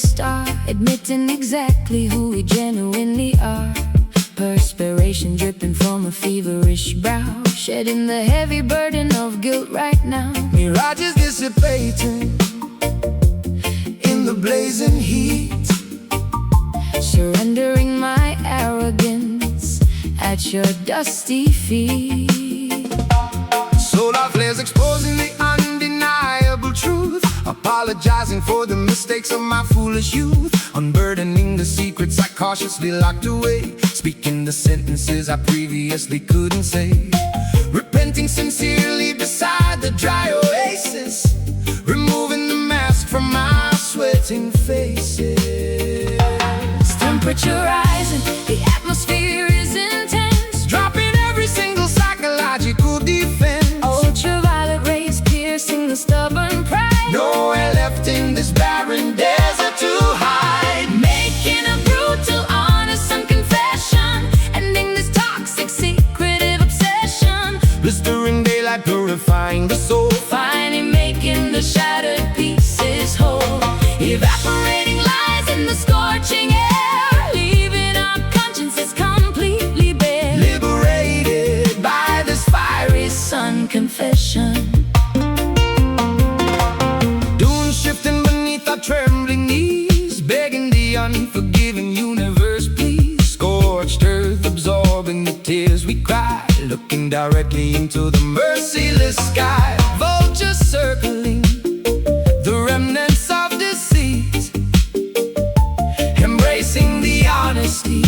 star, admitting exactly who we genuinely are. Perspiration dripping from a feverish brow, shedding the heavy burden of guilt right now. Mirages dissipating in the blazing heat, surrendering my arrogance at your dusty feet. Solar flares exposing the undeniable truth, apologizing for the mistakes of my foolish youth, unburdening the secrets I cautiously locked away, speaking the sentences I previously couldn't say, repenting sincerely beside the dry oasis, removing the mask from my sweating faces. Temperature rising, the atmosphere is intense, dropping every single psychological defense. Ultraviolet rays piercing the stubborn pride. Nowhere left in this barren desert to hide. Making a brutal, honest confession, ending this toxic, secretive obsession. Blistering daylight purifying the soul, finally making the shattered pieces whole. Evaporating lies in the scorching air, leaving our consciences completely bare. Liberated by this fiery sun confession. Dunes shifting beneath our trembling knees, begging the unforgiving universe, please. Scorched earth absorbing the tears we cry, looking directly into the merciless sky. Vultures circling the remnants of deceit, embracing the honesty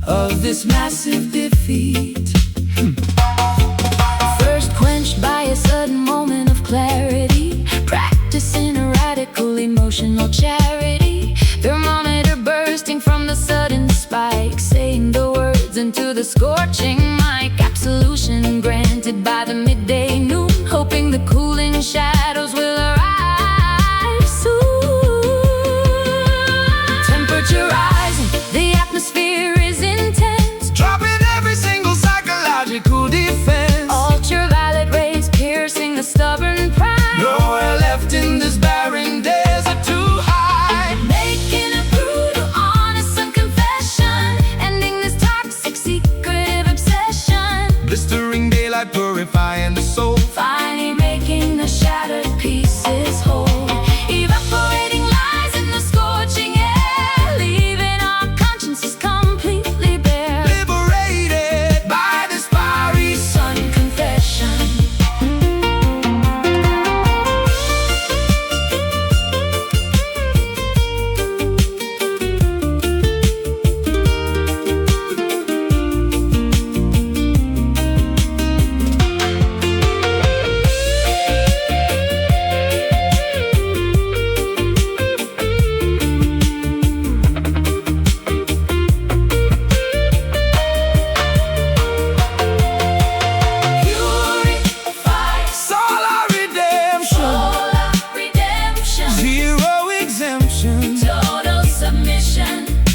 of this massive defeat. First quenched by a sudden moment of clarity, practicing a radical emotional charity. Thermometer bursting from the sudden spike, saying the words into the scorching mic. Absolution granted by the midday noon, hoping the cooling shadows will arrive soon. Temperature rising, the atmosphere is intense, dropping every single psychological defense. Ultraviolet rays piercing the stubborn pride. Nowhere left in this barren desert to hide. Making a brutal, honest confession, ending this toxic, secretive obsession. Blistering daylight purifying the soul, finally making the shattered pieces whole. Evaporating lies in the scorching air, leaving our consciences completely bare. Liberated by this fiery sun confession.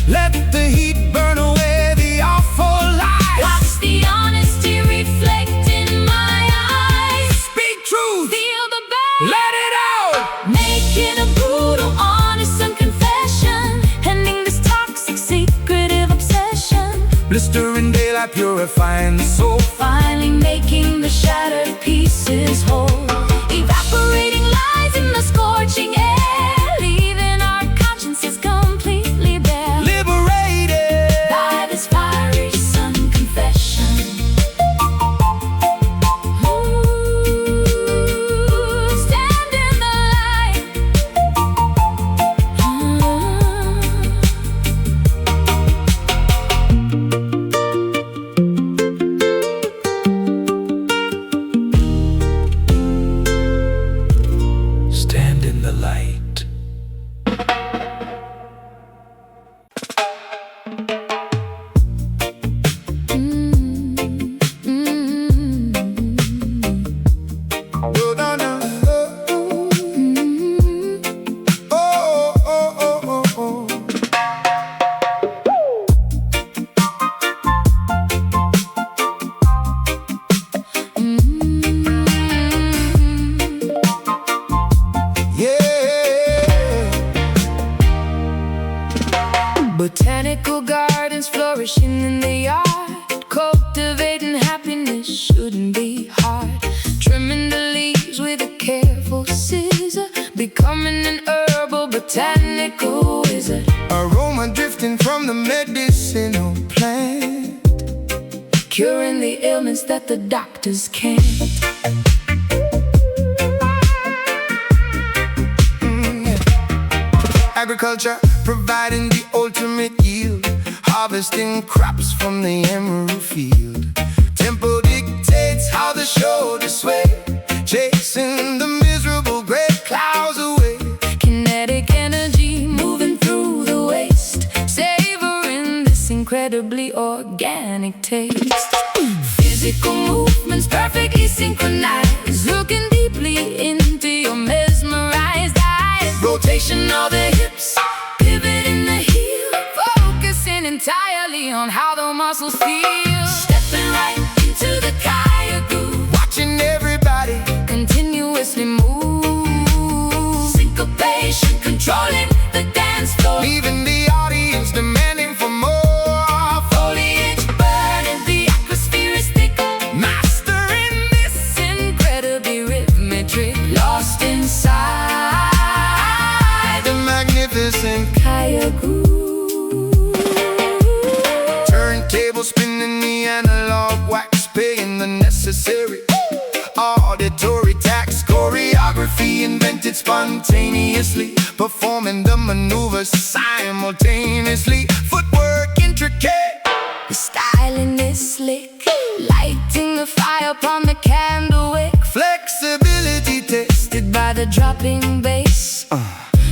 Let the heat burn away the awful lies. Watch the honesty reflect in my eyes. Speak truth, feel the burn, let it out. Making a brutal, honest confession, ending this toxic, secretive obsession. Blistering daylight purifying the soul, finally making the shattered pieces whole. Evaporating lies in the scorching air, leaving our consciences completely bare. Liberated by this fiery sun confession. Stand in the light. Botanical gardens flourishing in the yard. Cultivating happiness shouldn't be hard. Trimming the leaves with a careful scissor. Becoming an herbal botanical wizard. Aroma drifting from the medicinal plant. Curing the ailments that the doctors can't. Agriculture providing the ultimate yield. Harvesting crops from the emerald field. Tempo dictates how the shoulders sway. Chasing the miserable gray clouds away. Kinetic energy moving through the waste. Savoring this incredibly organic taste. Physical movements perfectly synchronized. Looking deeply into your mesmerized eyes. Rotation of the hips, pivoting the heel. Focusing entirely on how the muscles feel. Stepping right into the Kaya groove. Watching everybody Continuously move. Syncopation controlling the dance floor. leaving the audience demanding for more. Foliage burning, the atmosphere is thick. Mastering this Incredibly rhythmic, lost inside the magnificent Kaya groove. turntable spinning, the analog wax paying the necessary auditory tax. Choreography invented spontaneously, performing the maneuvers simultaneously. Footwork intricate, The styling is slick, lighting the fire upon the candle wick. flexibility tested By the dropping bass,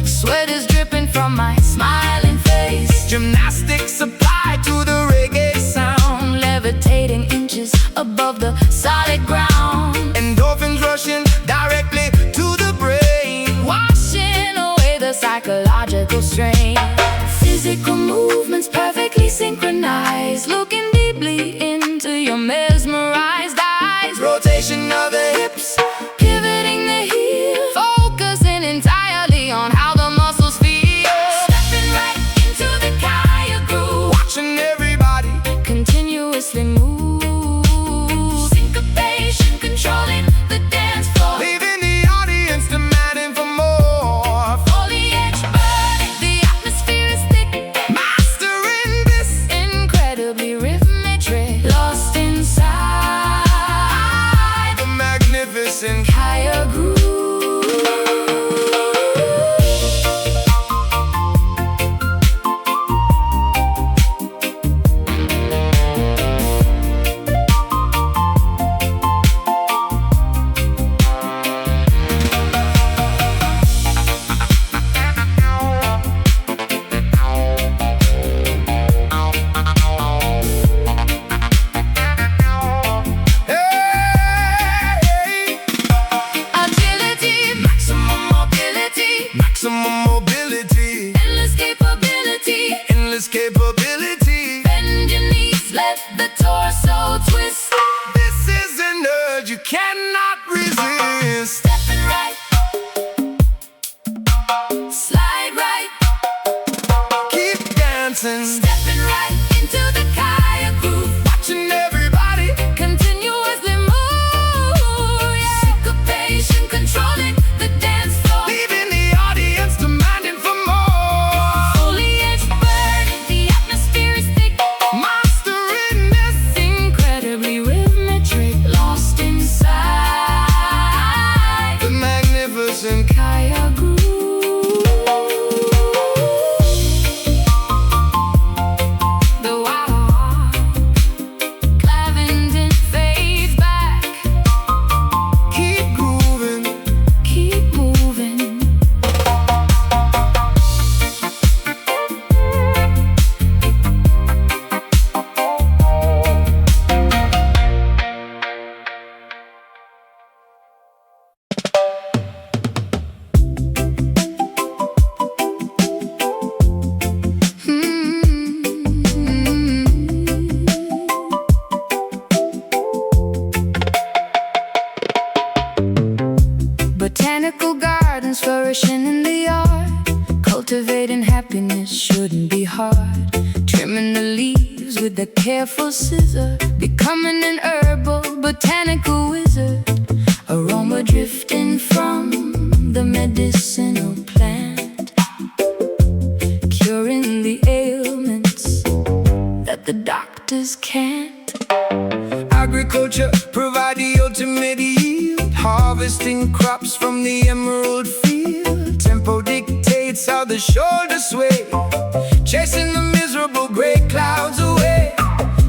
sweat is dripping from my smiling face. gymnastics applied to the reggae sound. Levitating inches above the solid ground. Endorphins rushing directly to the brain. Washing away the psychological strain. Physical movements perfectly synchronized. Looking deeply into your mesmerized eyes. Rotation of the hips, Pivoting the heel. Focusing entirely on how the muscles feel. Stepping right into the Kaya groove. watching everybody Continuously move. Syncopation controlling the dance floor. leaving the audience demanding for more. Foliage burning, the atmosphere is thick. Mastering this Incredibly rhythmic, lost inside the magnificent Kaya groove. Hey, Agility, maximum mobility, maximum mobility, endless capability. endless capability. Bend your knees, let the torso twist. This is an urge you cannot resist. Stepping right, slide right, Keep dancing, stepping right into the Kaya groove. watching everybody Continuously move, yeah. Syncopation controlling the dance floor. leaving the audience demanding for more. Foliage burning, the atmosphere is thick. Mastering this Incredibly rhythmic, lost inside the magnificent Kaya groove. Cultivating happiness shouldn't be hard. Trimming the leaves with a careful scissor. Becoming an herbal botanical wizard. Aroma drifting from the medicinal plant. Curing the ailments that the doctors can't. Agriculture provide the ultimate yield. Harvesting crops from the emerald field. Tempo dictates how the shoulders sway. Chasing the miserable gray clouds away.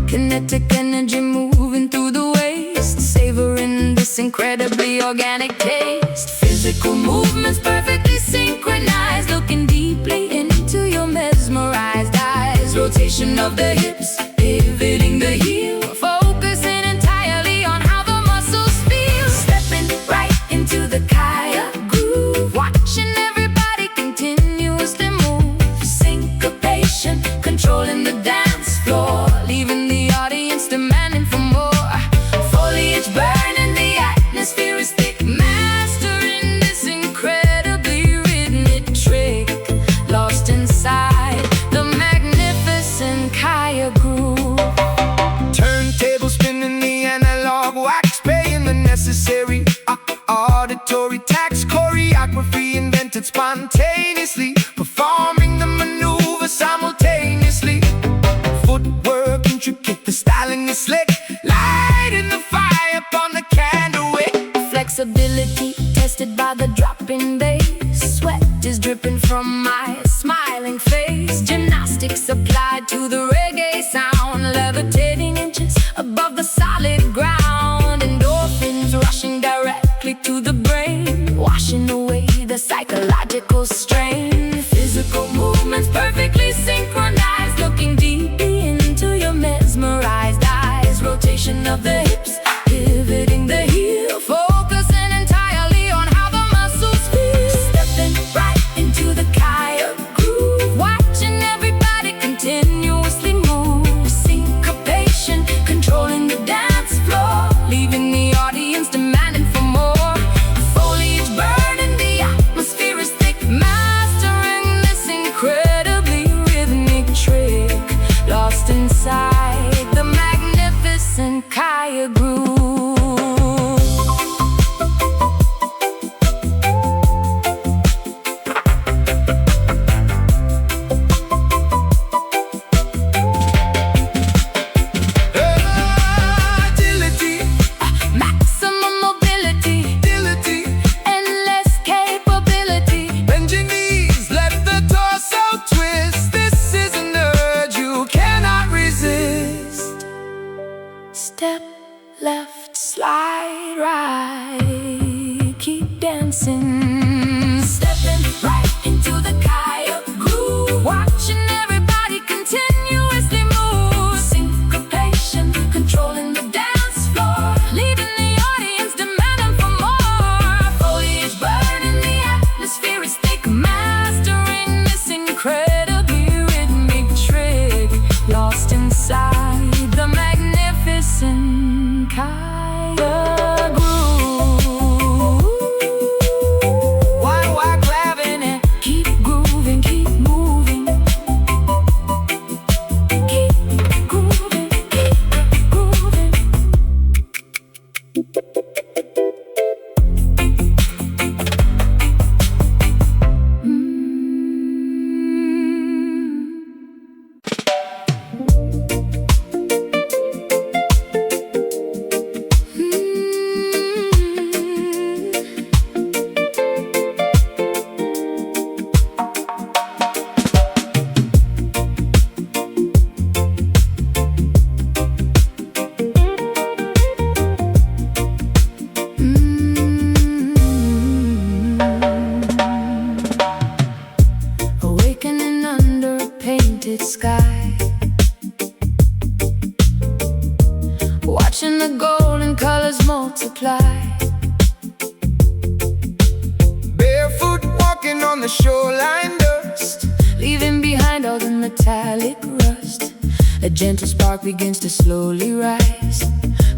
Kinetic energy moving through the waste. Savoring this incredibly organic taste. Physical movements perfectly synchronized. Looking deeply into your mesmerized eyes. Rotation of the hips, pivoting the heel. Focusing entirely on how the muscles feel. Stepping right into the Kaya groove. Watching everybody continuously move. Syncopation, controlling the dance floor. Leaving the audience demanding for more. Foliage burning, the atmosphere is thick. Mastering this incredibly rhythmic trick. Lost inside the magnificent Kaya groove. Turntable spinning, the analog wax. Paying the necessary auditory tax. Choreography invented spontaneously. Performing the maneuver simultaneously. Footwork intricate, the styling is slick. Lighting the fire upon the candle wick. Flexibility tested by the drop-in bass. Sweat is dripping from my smiling face. Gymnastics applied to the reggae sound. Levitating inches above the solid ground. Endorphins rushing directly to the brain. Washing away the psychological strain. Physical movements perfectly synchronized. Looking deeply into your mesmerized eyes. Rotation of the hips, pivoting the heel. Focusing entirely on how the muscles feel. Stepping right into the Kaya groove. Watching everybody continuously move. Syncopation, controlling the dance floor. Leaving the audience demanding for more. Foliage burning, the atmosphere is thick. Mastering this incredibly rhythmic trick. Lost inside the magnificent Kaya groove. Agility, Maximum mobility, agility. endless capability. Bend your knees, let the torso twist. This is an urge you cannot resist. Step left, slide right, keep dancing. Stepping right into the Kaya groove. Watching everybody continuously move. Syncopation, controlling the dance floor. Leaving the audience demanding for more. Foliage burning, the atmosphere is thick. Mastering this incredibly rhythmic trick. Lost inside the magnificent Kaya groove. Why grabbing it? Keep grooving, keep moving. Keep grooving, keep grooving. Awakening under a painted sky. Watching the golden colors multiply. Barefoot walking on the shoreline dust. Leaving behind all the metallic rust. A gentle spark begins to slowly rise,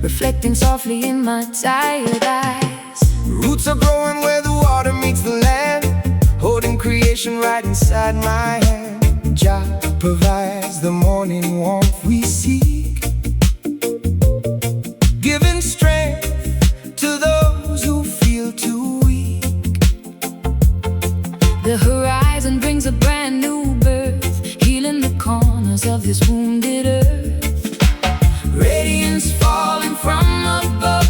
reflecting softly in my tired eyes. Roots are growing where the water meets the land. Holding creation right inside my hand. Jah provides the morning warmth we seek, giving strength to those who feel too weak. The horizon brings a brand new birth, healing the corners of this wounded earth. Radiance falling from above,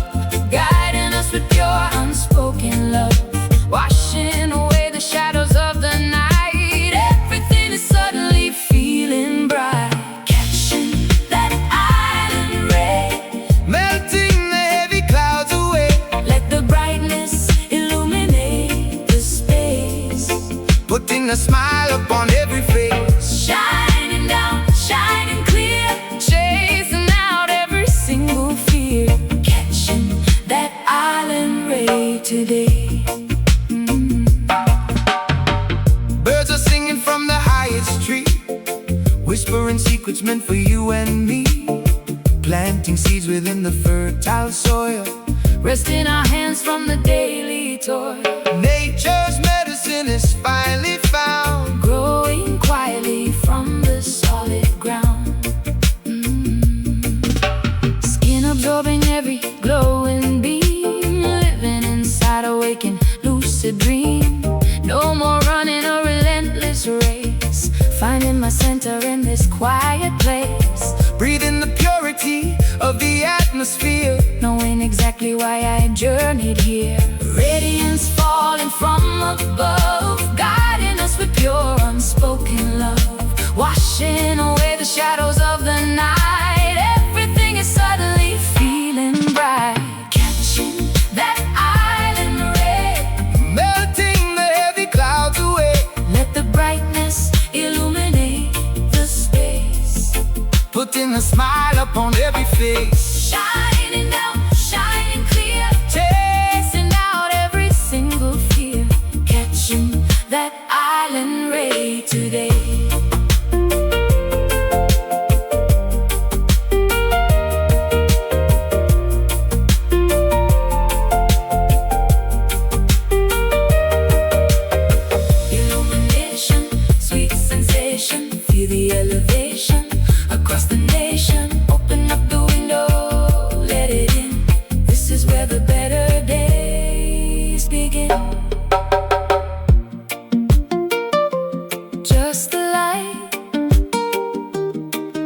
guiding us with pure unspoken love, washing away the shadows of the night. Everything is suddenly feeling bright, catching that island ray, Melting the heavy clouds away. let the brightness illuminate the space, Putting a smile upon every face. shining down, shining clear, chasing out every single fear, catching that island ray today. Birds are singing from the highest tree, whispering secrets meant for you and me, planting seeds within the fertile soil. Resting our hands from the daily toil, Nature's medicine is finally found, growing quietly from the solid ground. Skin absorbing every glowing beam, living inside a waking lucid dream. No more running a relentless race, finding my center in this quiet place, breathing the purity of the atmosphere. knowing exactly why I journeyed here. Radiance falling from above, guiding us with pure unspoken love, washing away the shadows of the night. Everything is suddenly feeling bright, catching that island ray, Melting the heavy clouds away. let the brightness illuminate the space, Putting a smile upon every face. shining down, shining clear, Chasing out every single fear, catching that island ray today. Illumination, sweet sensation, feel the elevation across the nation. Open up the window, let it in. This is where the better days begin. Just the light,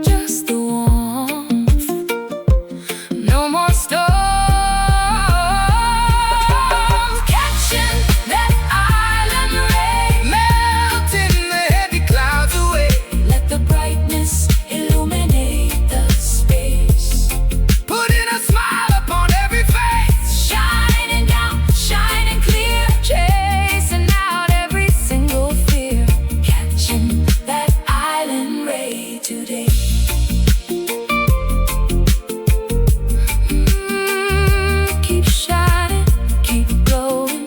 just the warmth, no more storms, catching that island ray, melting the heavy clouds away. let the brightness illuminate the space, Putting a smile upon every face. shining down, shining clear, chasing out every single fear, catching that island ray today. Keep shining, keep glowing.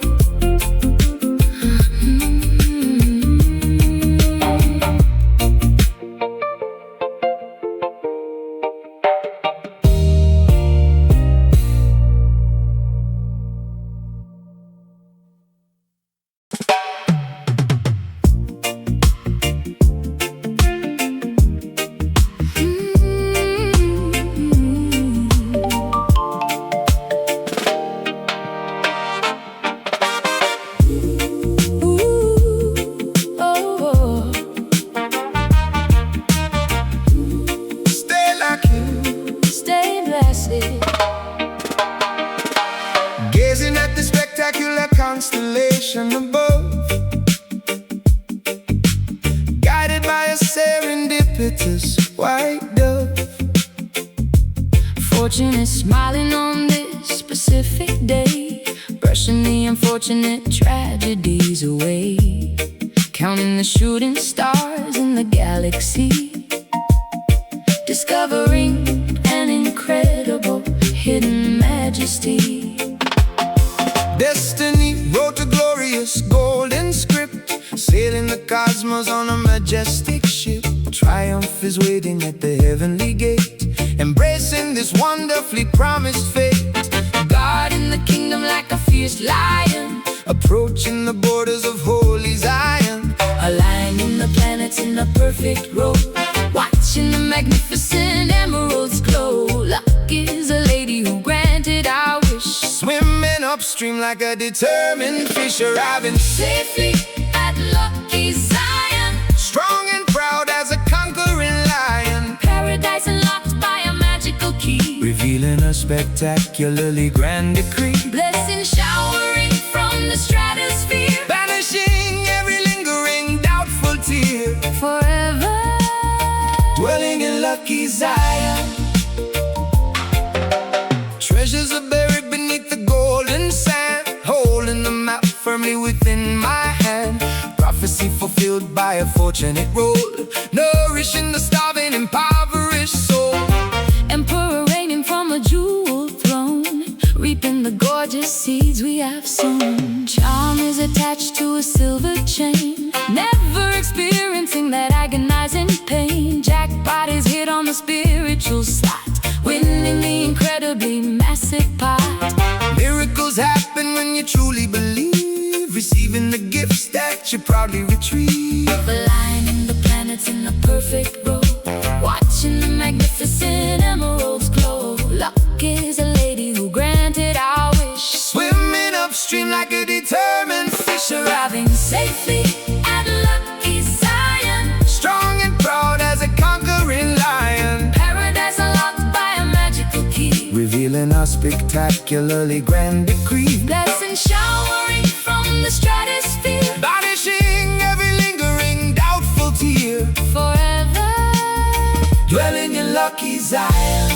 Stay like you, Stay blessed, gazing at the spectacular constellation above, guided by a serendipitous white dove. fortune is smiling on this specific day, brushing the unfortunate tragedies away, counting the shooting stars in the galaxy, discovering an incredible hidden majesty. Destiny wrote a glorious golden script, sailing the cosmos on a majestic ship. Triumph is waiting at the heavenly gate, embracing this wonderfully promised fate. God in the kingdom like a fierce lion, approaching the borders of holy Zion, aligning the planets in a perfect row, watching the magnificent emeralds glow. Luck is a lady who granted our wish, swimming upstream like a determined fish, arriving safely at lucky Zion, strong and proud as a conquering lion, paradise unlocked by a magical key, revealing a spectacularly grand decree. blessing showering from the stratosphere, Banishing every lingering doubtful tear, forever dwelling in lucky Zion. Treasures are buried beneath the golden sand, holding the map firmly within my hand. Prophecy fulfilled by a fortunate roll, nourishing the starving, impoverished soul. Emperor reigning from a jeweled throne, reaping the gorgeous seeds we have sown. Charm is attached to a silver chain, never experiencing that agonizing pain. Jackpot is hit on the spiritual slot, winning the incredibly massive pot. Miracles happen when you truly believe, receiving the gifts that you proudly retrieve. Aligning the planets in a perfect row, watching the magnificent emeralds glow. Luck is a lady who granted our wish, Swimming upstream like a determined fish, arriving safely at lucky Zion, strong and proud as a conquering lion, paradise unlocked by a magical key, revealing our spectacularly grand decree. blessing showering from the stratosphere, Banishing every lingering doubtful tear, forever dwelling in lucky Zion.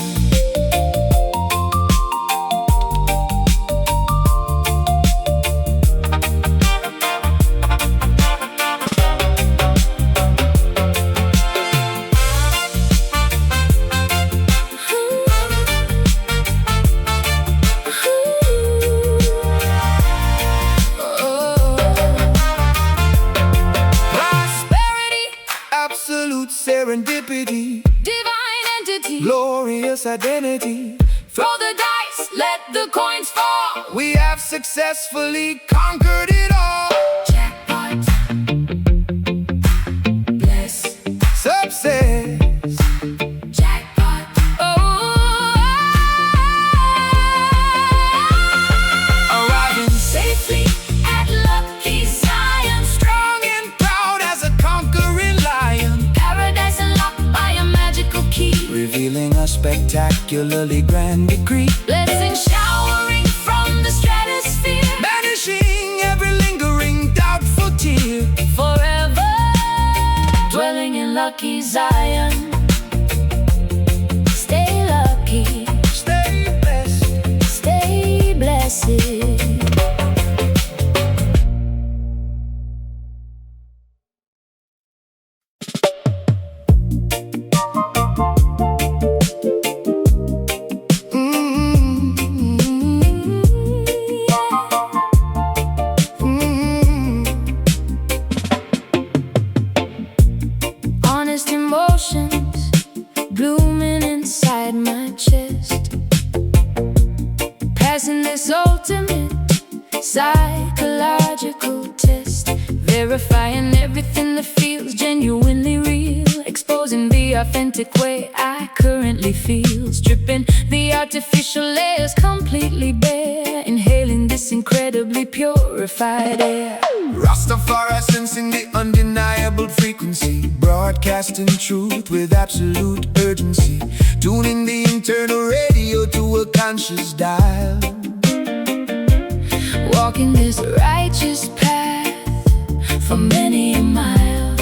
prosperity, Absolute serendipity, divine entity, glorious identity. throw the dice, let the coins fall. We have successfully conquered it all. Jackpot, bless, Success, jackpot, arriving safely at lucky Zion, strong and proud as a conquering lion, paradise unlocked by a magical key, revealing a spectacularly grand decree. blessing showering from the stratosphere, Banishing every lingering doubtful tear, forever dwelling in lucky Zion. Stay lucky, stay blessed. stay blessed. Honest emotions blooming inside my chest, passing this ultimate psychological test, verifying everything that feels genuinely real, exposing the authentic way I currently feel, stripping the artificial layers completely bare, inhaling this incredibly purified air. Rastafari sensing the undeniable frequency, broadcasting truth with absolute urgency, tuning the internal radio to a conscious dial, Walking this righteous path for many a mile,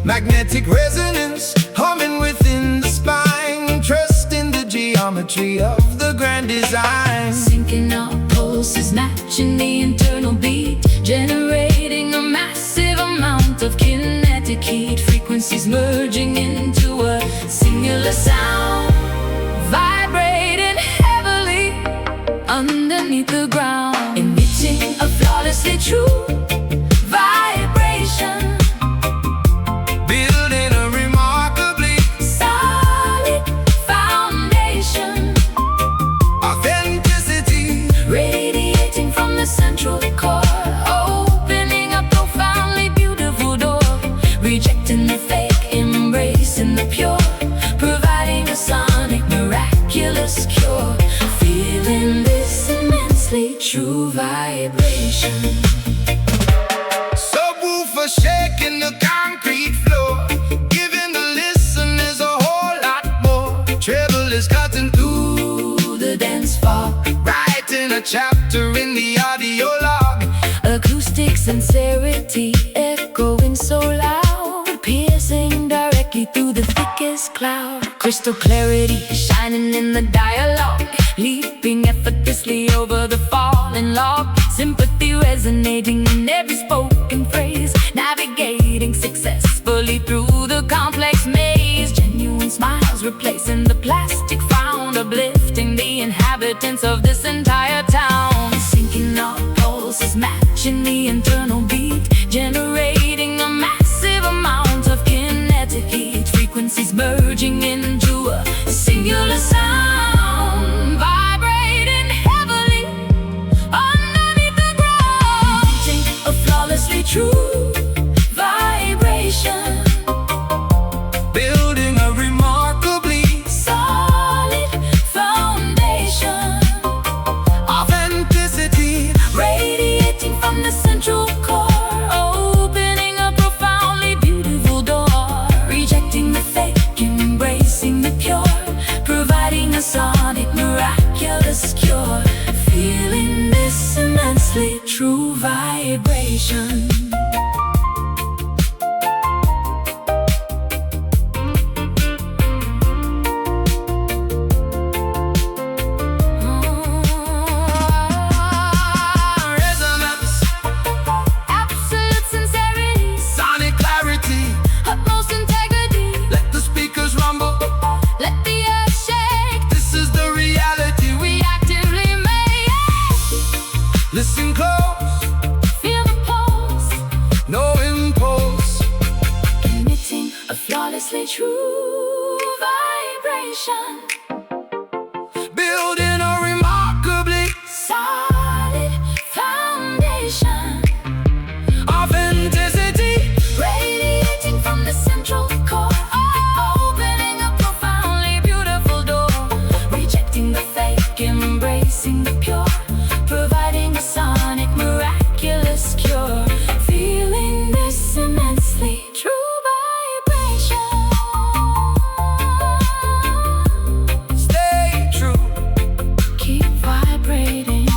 magnetic resonance humming within the spine, trusting the geometry of the grand design, syncing our pulses, matching the internal beat, generating a massive amount of kinetic heat, frequencies merging into a singular sound, vibrating heavily underneath the ground, emitting a flawlessly true vibration, building a remarkably solid foundation, authenticity, radiating from matter in the audio log. Acoustic sincerity echoing so loud, piercing directly through the thickest cloud. Crystal clarity shining in the dialogue, leaping effortlessly over the fallen log. Sympathy resonating in every spoken phrase, navigating successfully through the complex maze. Genuine smiles replacing the plastic frown, uplifting the inhabitants of this entire town. Syncing our pulses, matching the internal beat, generating a massive amount of kinetic heat. Frequencies merging into a singular sound, vibrating heavily underneath the ground, creating a flawlessly true vibration, building a remarkably solid foundation, authenticity radiating from the central core, opening a profoundly beautiful door, rejecting the fake, embracing the pure, providing a sonic miraculous cure, feeling this immensely true vibration. resonance, Absolute sincerity, sonic clarity. utmost integrity, Let the speakers rumble. let the earth shake, This is the reality. we actively make. Listen close, Feel the pulse, no impulse. emitting a flawlessly true vibration, Building a remarkably solid foundation, authenticity, radiating from the central core, opening a profoundly beautiful door, rejecting the fake, embracing the pure, providing a sonic miraculous cure, feeling this immensely true vibration. stay true. Keep vibrating.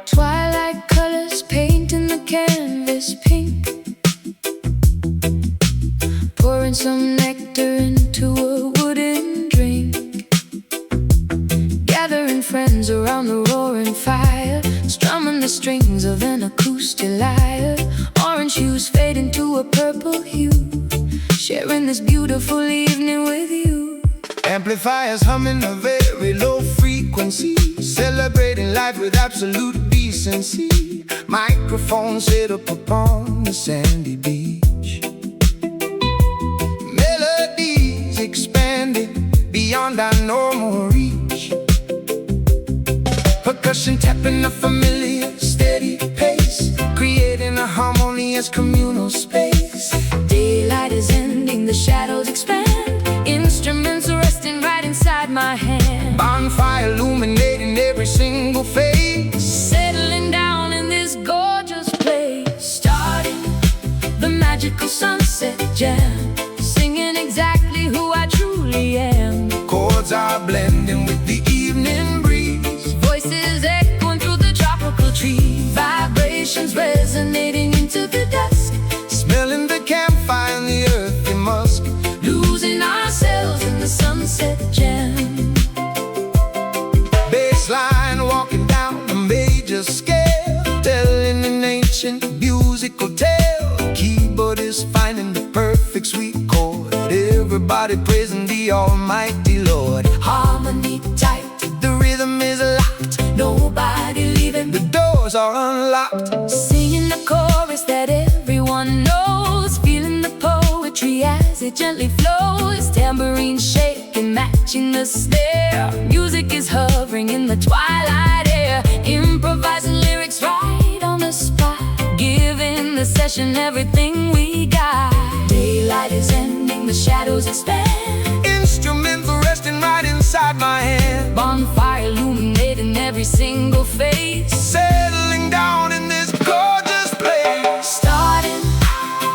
Twilight colors painting the canvas pink, pouring some nectar into a wooden drink, gathering friends around the roaring fire, strumming the strings of an acoustic lyre. Orange hues fade into a purple hue, sharing this beautiful evening with you. Amplifiers humming a very low frequency, celebrating life with absolute decency. Microphones set up upon the sandy beach, melodies expanding beyond our normal reach. Percussion tapping a familiar steady pace, creating a harmonious communal space. Daylight is ending, the shadows expand, instruments resting right inside my hand. Bonfire illuminating every single face, Settling down in this gorgeous place, starting the magical sunset jam, singing exactly who I truly am. chords are blending with the evening breeze, Voices echoing through the tropical trees, vibrations resonating into the dusk, smelling the campfire and the earthy musk. losing ourselves in the sunset jam. Bassline walking down a major scale, telling an ancient musical tale. Keyboard is finding the perfect sweet chord, everybody praising the almighty Lord. Harmony tight, The rhythm is locked, nobody leaving doors are unlocked. Singing the chorus that everyone knows, feeling the poetry as it gently flows. Tambourine shaking, matching the snare. Music is hovering in the twilight air. Improvising lyrics right on the spot, giving the session everything we got. Daylight is ending, the shadows expand. Instrumental resting right inside my hand. Bonfire illuminating every single face. Settling down in this gorgeous place. Starting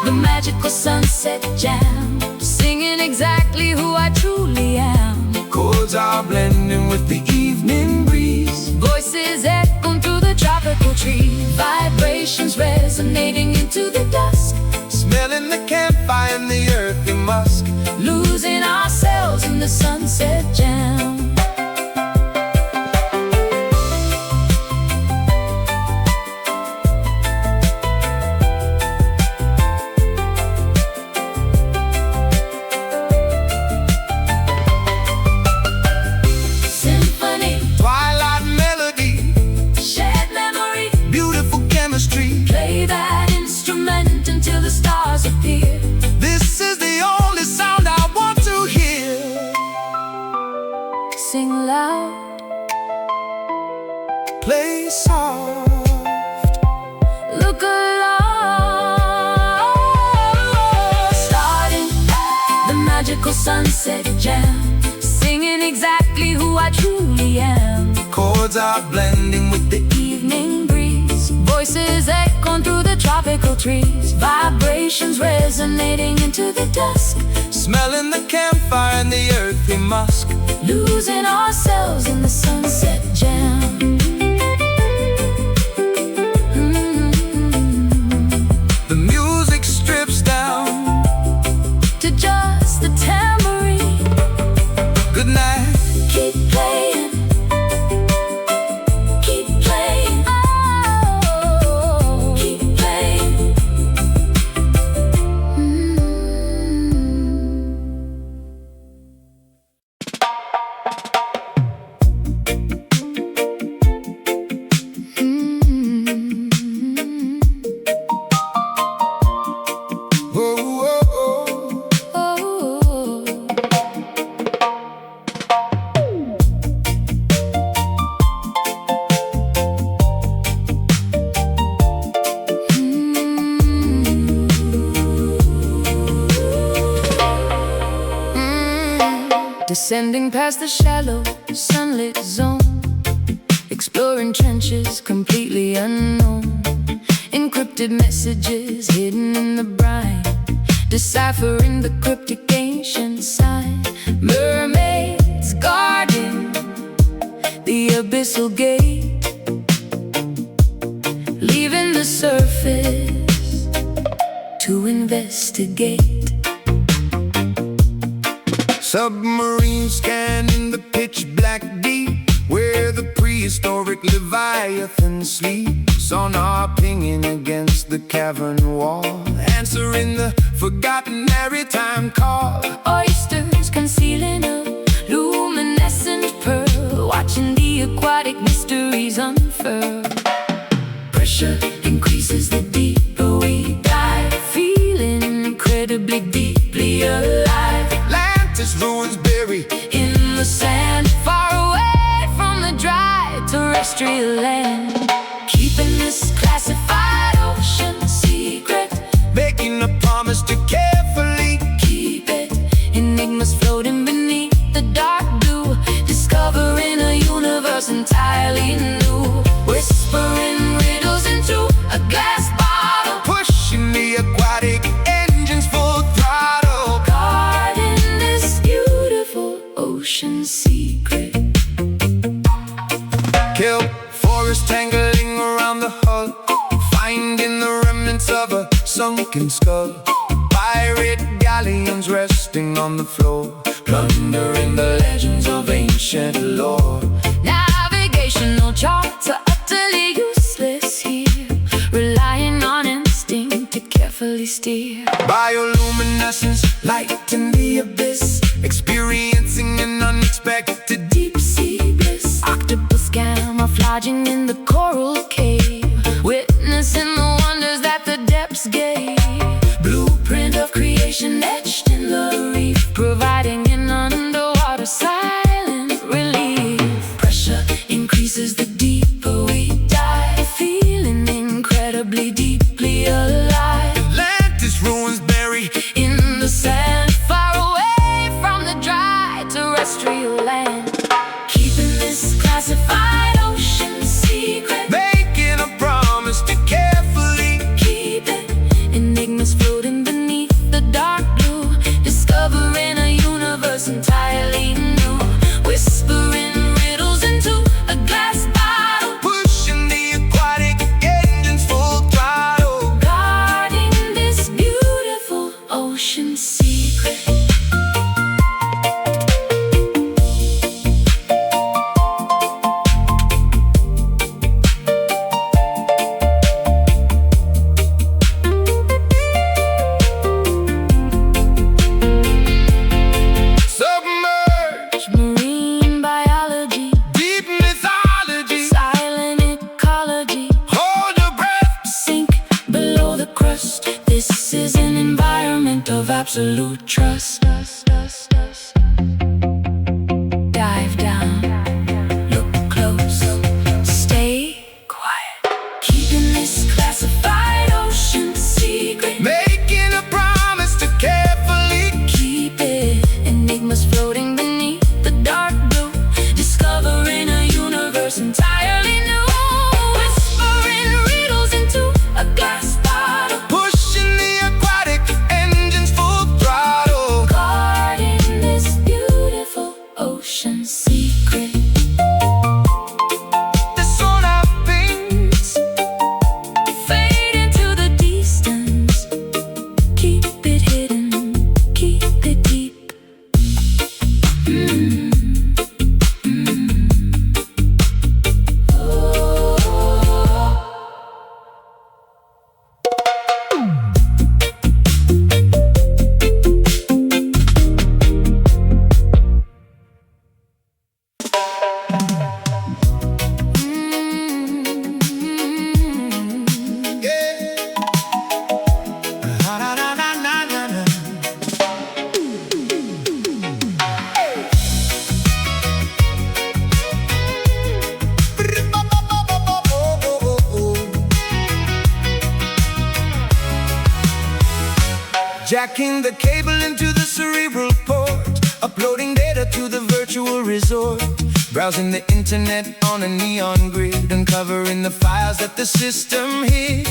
the magical sunset jam, singing exactly who I truly am. Chords are blending with the evening breeze. Voices echoing through the tropical trees. Vibrations resonating into the dusk. Smelling the campfire and the earthy musk. Losing ourselves in the sunset jam. Symphony, Twilight melody, shared memory. beautiful chemistry. Play that instrument until the stars appear. This is the only sound I want to hear. Sing loud, Play soft. look alive. Starting the magical sunset jam, singing exactly who I truly am. Chords are blending with the Evening breeze, voices echoing through the tropical trees. Vibrations resonating into the dusk. smelling the campfire and the earthy musk. Losing ourselves in the sunset jam. The music strips down. To just the tambourine. Good night. Keep playing. Keep playing. Oh, keep playing. Oh, oh, oh. Oh. Descending past the shallow, sunlit zone, exploring trenches completely unknown. Encrypted messages hidden in the brine, deciphering the cryptic ancient sign. Mermaids guarding the abyssal gate, leaving the surface to investigate. Submarine scanning the pitch black deep, where the prehistoric Leviathan sleeps. Sonar pinging against the cavern wall, answering the forgotten maritime call. Oysters concealing a luminescent pearl, watching the aquatic mysteries unfurl. Pressure increases the deeper we dive, feeling incredibly deeply alive. Atlantis ruins bury In the sand, far away from the dry terrestrial land, keeping this classified ocean secret, making a promise to carefully keep it. Enigmas floating beneath the dark blue, discovering a universe entirely new. Whispering riddles into a glass bottle, pushing the aquatic engines full throttle. guarding this beautiful ocean secret. Kelp forest tangling around the hull, finding the remnants of a sunken skull. Pirate galleons resting on the floor, plundering the legends of ancient lore. Navigational charts are utterly useless here, relying on instinct to carefully steer. Bioluminescence, light in the abyss, experiencing an unexpected Deep sea bliss, octopus camouflaging in the coral cave. witnessing the wonders that the depths gave. Blueprint of creation etched in the reef, providing an underwater silent relief. Pressure increases the deeper we dive, feeling incredibly deeply alive. Atlantis ruins buried In the sand, far away from the dry terrestrial land, keeping this classified ocean secret, making a promise to carefully keep it. Enigmas floating beneath the dark blue, discovering a universe entirely new. Whispering riddles into a glass bottle, pushing the aquatic engines full throttle. guarding this beautiful ocean secret. Submerged, Marine biology, deep mythology. silent ecology, Hold your breath, sink below the crust. This is an environment of absolute trust. Dive down, look close, stay quiet, keeping this classified ocean secret, making a promise to carefully. keep it. Enigmas floating beneath the dark blue, discovering a universe entirely new. Whispering riddles into a glass bottle, Pushing the aquatic engines full throttle. guarding this beautiful ocean secret. The sonar pings, Fade into the distance, keep it hidden, keep it deep. yeah. Na-na-na-na-na-na. Jacking the cable into the cerebral port, uploading data to the virtual resort, browsing the internet on a neon grid, uncovering the files that the system hid.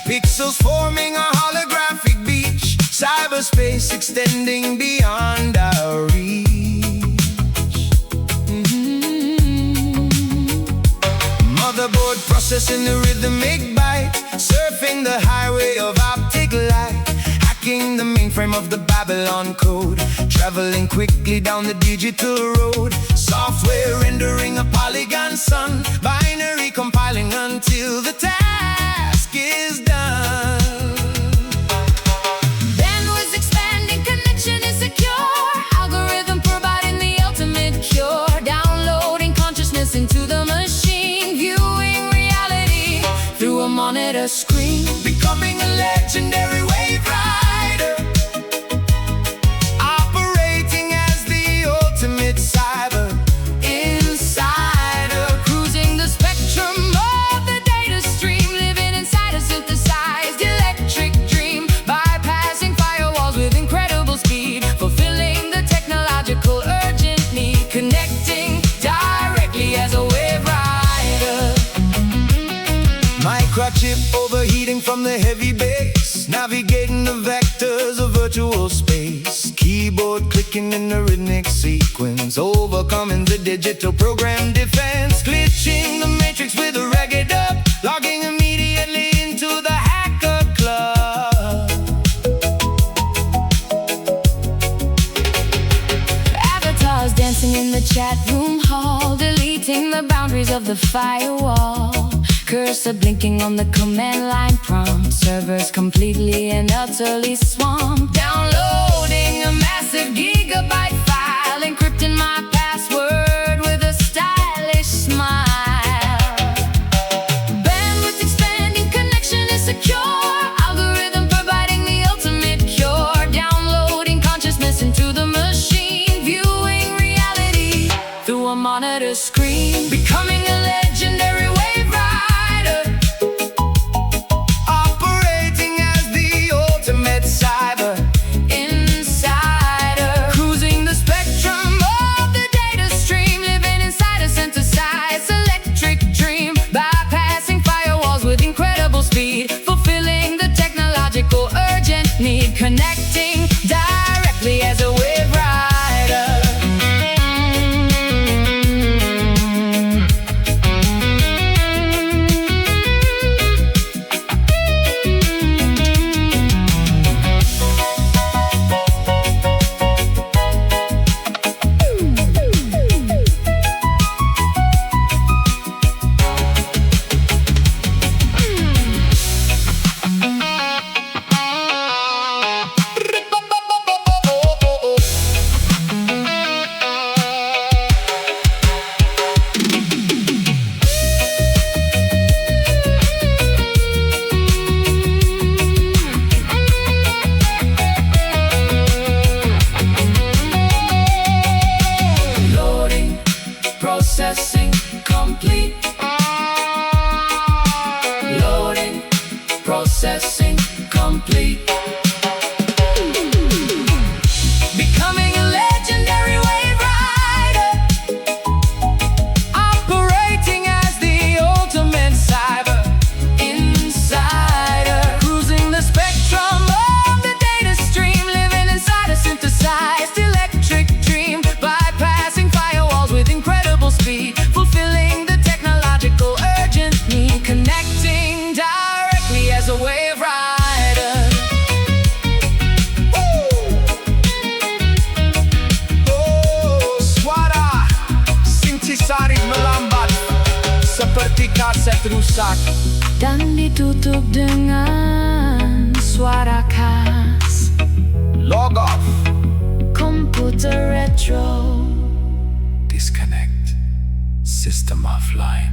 Pixels forming a holographic beach, cyberspace extending beyond our reach. Motherboard processing the rhythmic bite, surfing the highway of optic light, hacking the mainframe of the Babylon code, traveling quickly down the digital road. Software rendering a polygon sun, binary compiling until the task is done. Bandwidth expanding, connection is secure, algorithm providing the ultimate cure. Downloading consciousness into the machine, viewing reality through a monitor screen. Becoming a legendary wave rider, operating as the ultimate cyber Insider, cruising the spectrum of the data stream, living inside a synthesized electric dream, bypassing firewalls with incredible speed, fulfilling the technological urgent need, connecting directly as a wave rider. microchip overheating from the heavy bass, navigating the vectors of virtual space, keyboard clicking in the rhythmic sequence, overcoming the digital program defense, glitching the matrix with a reggae dub, logging immediately into the hacker club. Avatars dancing in the chat room hall, deleting the boundaries of the firewall, cursor blinking on the command line prompt, servers completely and utterly swamped, downloading a massive gigabyte file, encrypting my password with a stylish smile. Bandwidth expanding, connection connecting directly as a wave rider. Processing complete. Loading, processing complete. Becoming a legendary wave rider, operating as the ultimate cyber insider, cruising the spectrum of the data stream, living inside a synthesized electric dream, bypassing firewalls with incredible speed, fulfilling the technological urgent need, connecting directly as a wave rider. Oh, suara synthesizer melambat seperti kaset rusak. Dan ditutup dengan suara khas Log off. komputer retro. Disconnect. System offline.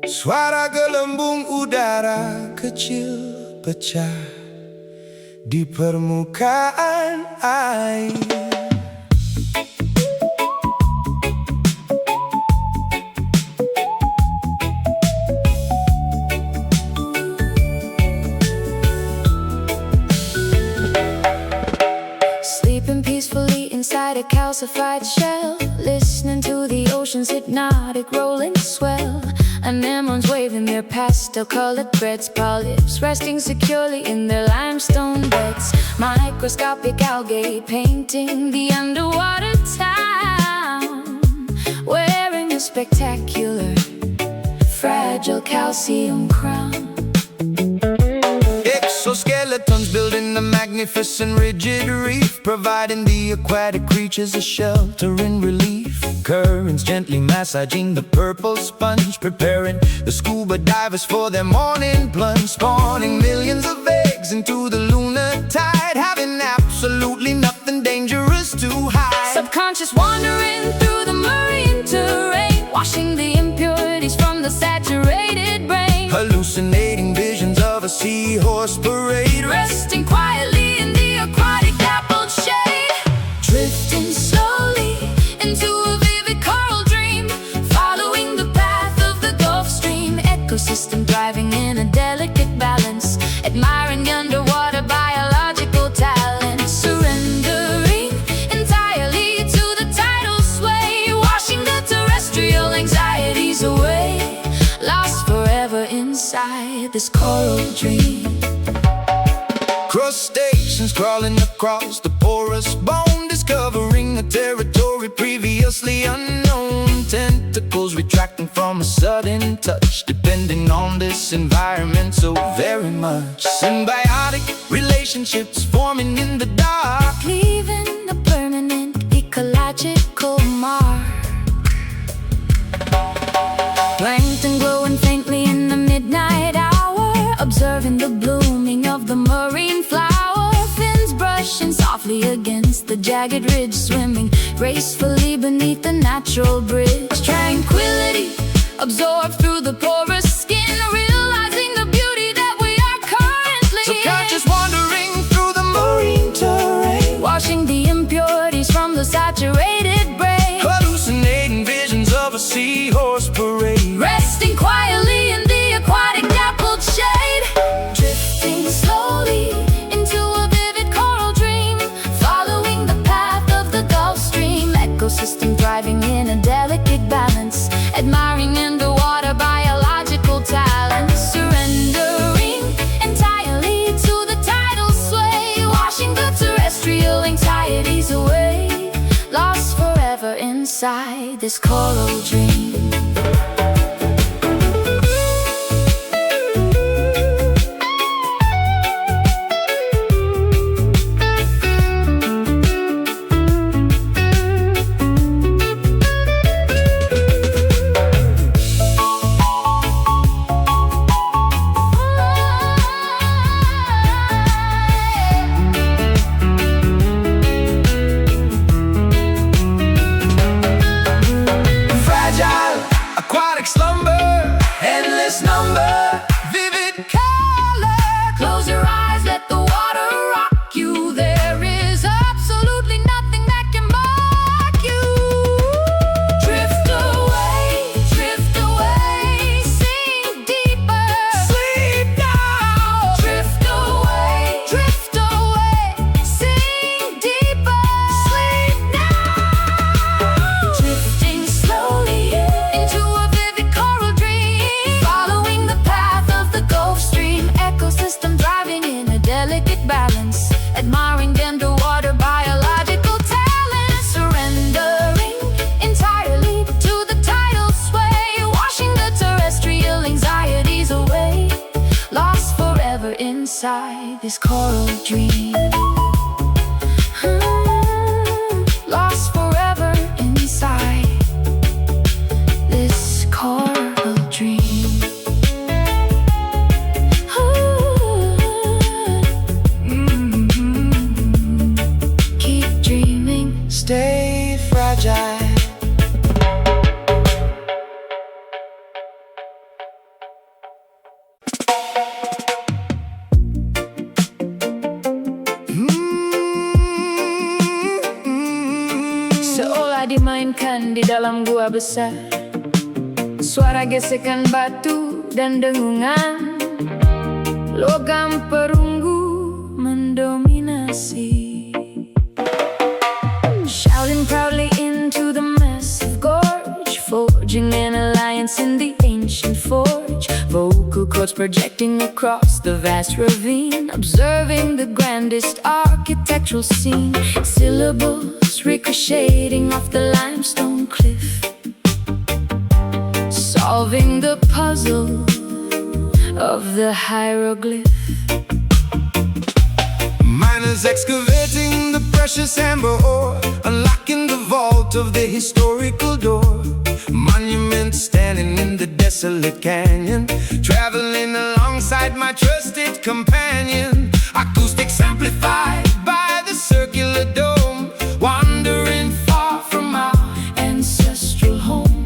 Suara gelembung udara kecil pecah di permukaan air. Sleeping peacefully inside a calcified shell, listening to the ocean's hypnotic rolling swell. Anemones waving their pastel-colored breads, polyps resting securely in their limestone beds. Microscopic algae painting the underwater town, wearing a spectacular, fragile calcium crown. Exoskeletons building a magnificent rigid reef, providing the aquatic creatures a shelter in relief. Currents gently massaging the purple sponge, preparing the scuba divers for their morning plunge, spawning millions of eggs into the lunar tide, having absolutely nothing dangerous to hide. Subconscious wandering through the marine terrain, washing the impurities from the saturated brain. Hallucinating visions of a seahorse parade, Resting quietly in the aquatic dappled shade, drifting slowly into a vivid coral dream, following the path of the Gulf Stream. Ecosystem thriving in a delicate balance, admiring the underwater biological talent, surrendering entirely to the tidal sway, washing the terrestrial anxieties away, lost forever inside this coral dream. Crustaceans crawling across the porous bone, discovering a territory previously unknown. Tentacles retracting from a sudden touch, depending on this environment so very much. Symbiotic relationships forming in the dark, Leaving a permanent ecological mark. Plankton glowing faintly in the midnight hour, observing the blooming of the marine flower. Fins brushing softly against the jagged ridge, swimming gracefully beneath the natural bridge. Tranquility absorbed through the porous skin, realizing the beauty that we are currently subconscious wandering through the marine terrain, washing the impurities from the saturated brain. hallucinating visions of a seahorse parade, Resting quietly in the aquatic dappled shade, drifting slowly into a vivid coral dream, following the path of ecosystem thriving in a delicate balance, admiring underwater biological talent, surrendering entirely to the tidal sway, washing the terrestrial anxieties away, lost forever inside this coral dream. Inside this coral dream, lost forever inside this coral dream. Keep dreaming, stay fragile. Dimainkan di dalam gua besar, suara gesekan batu dan dengungan logam perunggu mendominasi. Shouting proudly into the massive gorge, forging an alliance in the ancient forge. Vocal cords projecting across the vast ravine, observing the grandest architectural scene. Syllables ricocheting off the limestone cliff, solving the puzzle of the hieroglyph. Miners excavating the precious amber ore, unlocking the vault of the historical door. Monuments standing in the desolate canyon, traveling alongside my trusted companion. Acoustics amplified by the circular dome, wandering far from our ancestral home.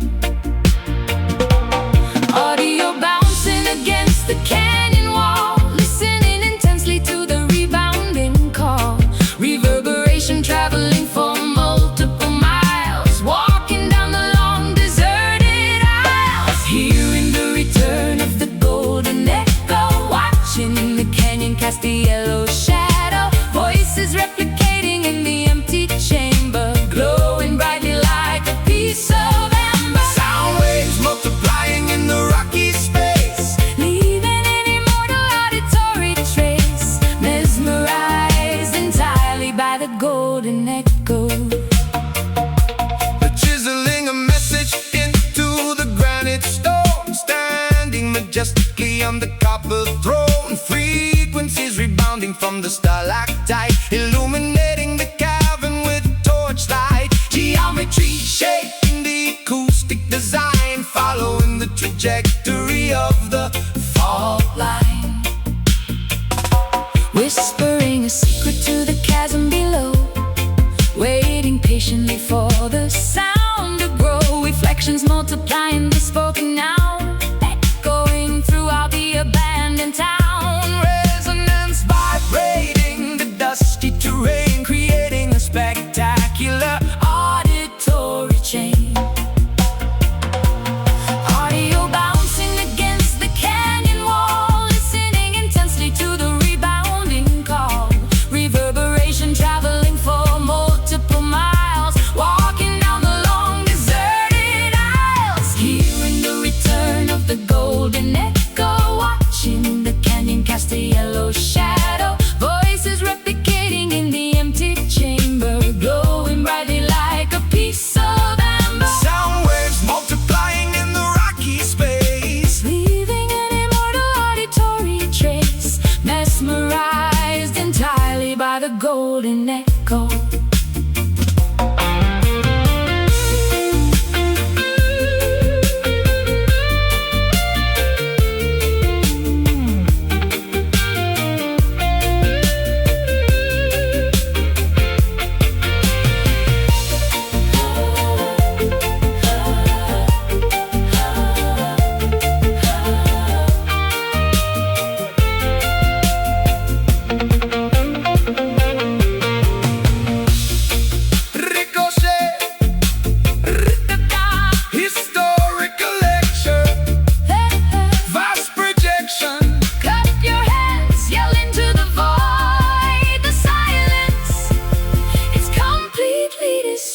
Audio bouncing against the canyon wall, listening intensely to the rebounding call. Reverberation traveling for multiple miles, walking down the long deserted aisles, hearing the return of the golden echo, watching the canyon cast the yellow shadow, voices replicating in the empty chamber, glowing brightly like a piece of amber. Sound waves multiplying in the rocky space, Leaving an immortal auditory trace, mesmerized entirely by the golden echo. the chiseling a message into the granite stone, standing majestically on the copper throne. Frequencies rebounding from the stalactite, illuminating the cavern with torchlight. Geometry shaping the acoustic design, following the trajectory of the fault line. Whispering a secret to the chasm below, waiting patiently for the sound to grow. Reflections multiplying the spoken now, echoing throughout the abandoned town. Resonance vibrating the dusty terrain, creating a spectacular Auditory chain. Audio bouncing against the canyon wall, listening intensely to the rebounding call. Reverberation traveling for multiple miles, walking down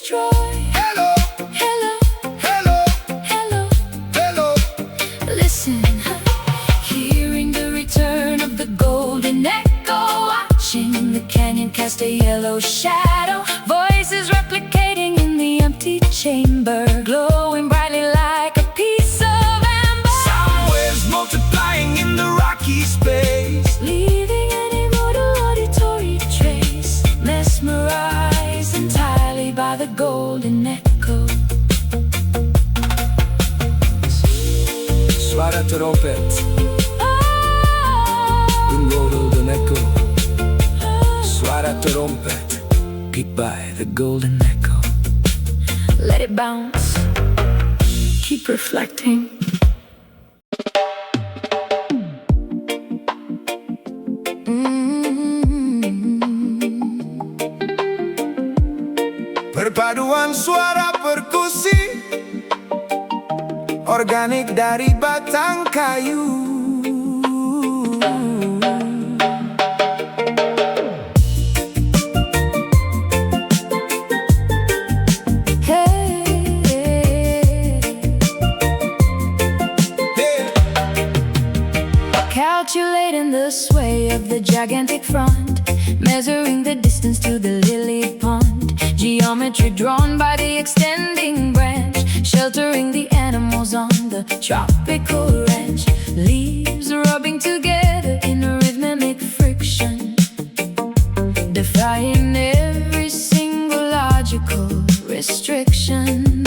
destroy. Hello, Hello, hello, hello, hello. listen. Hearing the return of the golden echo, watching the canyon cast a yellow shadow. Voices replicating in the empty chamber, glowing brightly like a piece of amber. Sound waves multiplying in the rocky space, Leaving an immortal auditory trace, mesmerized entirely by the golden echo. Suara trompet, Ah, un golden echo. Suara trompet, beat by the golden echo. let it bounce, keep reflecting. Perpaduan suara perkusi, organik dari batang kayu. Calculating the sway of the gigantic front, measuring the distance to the lily pond. Geometry drawn by the extending branch, sheltering the animals on the tropical ranch. Leaves rubbing together in a rhythmic friction, defying every single logical restriction.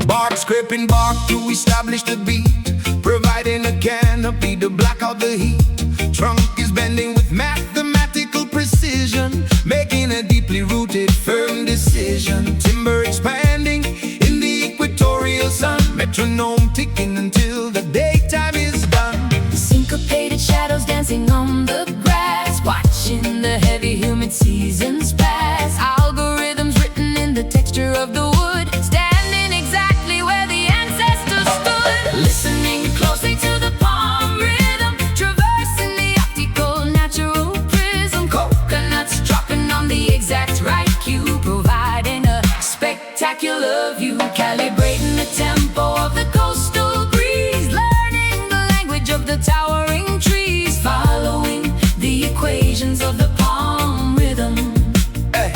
Bark scraping bark to establish the beat, providing a canopy to block out the heat. Trunk is bending with mathematical precision, making a deeply rooted, firm decision. Timber expanding in the equatorial sun, metronome ticking until the daytime is done. Syncopated shadows dancing on the grass, watching the heavy humid seasons pass. Algorithms written in the texture of the wood, standing exactly where the ancestors stood. Listening closely to the palm rhythm, traversing the optical natural prism. Coconuts dropping on the exact right cue, providing a spectacular view. Calibrating the tempo of the coastal breeze, learning the language of the towering trees, following the equations of the palm rhythm. Hey.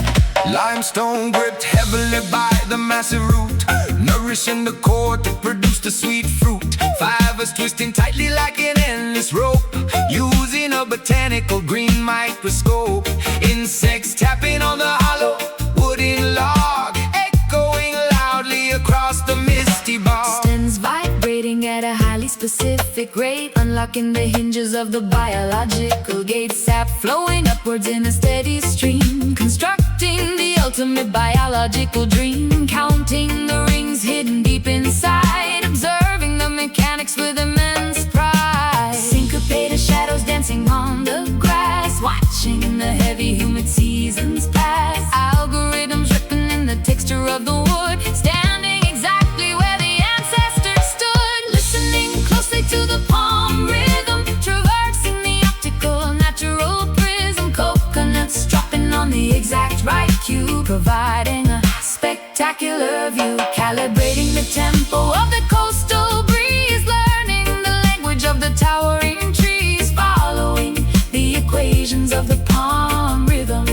Limestone gripped heavily by the massive root, nourishing the core to produce the sweet fruit. Fibers twisting tightly like an endless rope, using a botanical green microscope. Insects tapping on the hollow wooden log, echoing loudly across the misty bog. Stems vibrating at a highly specific rate, unlocking the hinges of the biological gate. Sap flowing upwards in a steady stream, constructing the ultimate biological dream. Counting the rings hidden deep inside, observing the mechanics with immense pride. Syncopated shadows dancing on the grass, watching the heavy humid seasons pass. Algorithms written in the texture of the wood, standing exactly where the ancestors stood. Listening closely to the palm rhythm, traversing the optical natural prism. Coconuts dropping on the exact right cue, providing a spectacular view. Calibrating the tempo of the coastal breeze, learning the language of the towering trees, following the equations of the palm rhythm.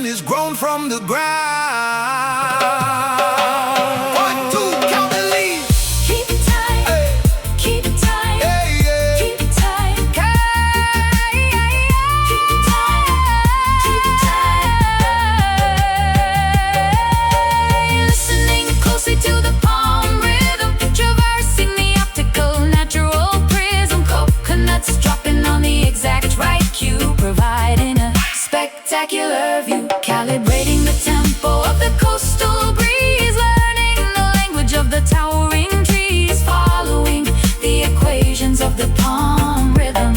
Is grown from the ground. 1, 2, count the leaves. Keep it tight, Hey. keep it tight, Yeah, yeah. keep it tight, keep it tight, keep it tight. Listening closely to the palm rhythm, traversing the optical natural prism. Coconuts dropping spectacular view, calibrating the tempo of the coastal breeze, learning the language of the towering trees, following the equations of the palm rhythm.